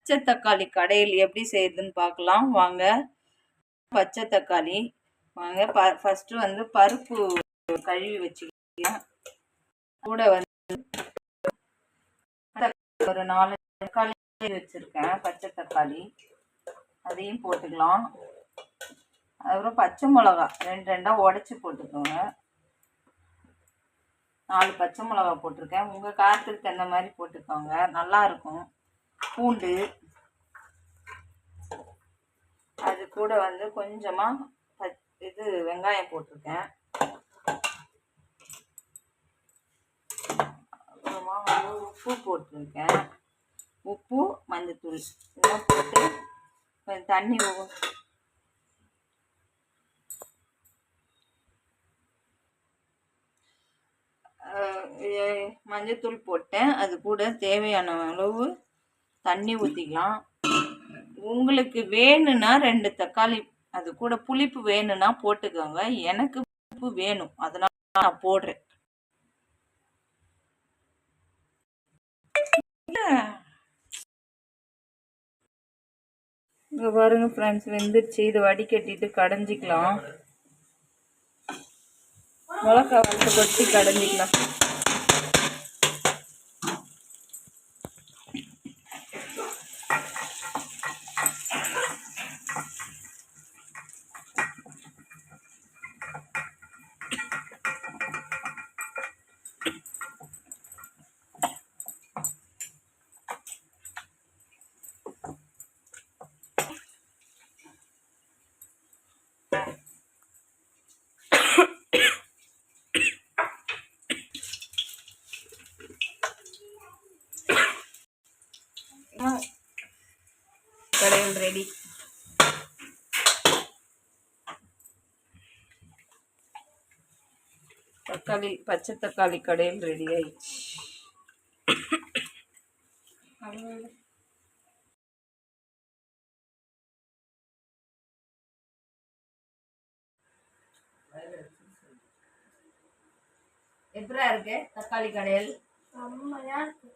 பச்சை தக்காளி கடையில் எப்படி செய்யுதுன்னு பார்க்கலாம் வாங்க. பச்சை தக்காளி வாங்க. ஃபர்ஸ்ட் வந்து பருப்பு கழுவி வச்சுக்கலாம். கூட வந்து ஒரு 4 தக்காளி வச்சிருக்கேன். பச்சை தக்காளி அதையும் போட்டுக்கலாம். அதுக்கப்புறம் பச்சை மிளகா 2 உடச்சி போட்டுக்கோங்க. 4 பச்சை மிளகா போட்டிருக்கேன். உங்கள் காரத்துக்கு தகுந்த மாதிரி போட்டுக்கோங்க, நல்லா இருக்கும். பூண்டு, அது கூட வந்து கொஞ்சமாக வெங்காயம் போட்டிருக்கேன். அப்புறமா வந்து உப்பு போட்டிருக்கேன். உப்பு, மஞ்சத்தூள் இதெல்லாம் போட்டு தண்ணி மஞ்சத்தூள் போட்டேன். அது கூட தேவையான அளவு தண்ணி ஊற்றிக்கலாம். உங்களுக்கு வேணும்னா 2 தக்காளி, அது கூட புளிப்பு வேணும்னா போட்டுக்கோங்க. எனக்கு புளிப்பு வேணும், அதனால நான் போடுறேன். இங்கே பாருங்க ஃப்ரெண்ட்ஸ், வெந்துருச்சு. இது வடிகட்டிட்டு கடைஞ்சிக்கலாம். மிளகா வந்து கொட்டி கடைஞ்சிக்கலாம். கடையில் ரெடி. பச்சை தக்காளி கடையில் ரெடி ஆயிடுச்சு. எப்படா இருக்கு தக்காளி கடையில்? செம்மையா இருக்கு.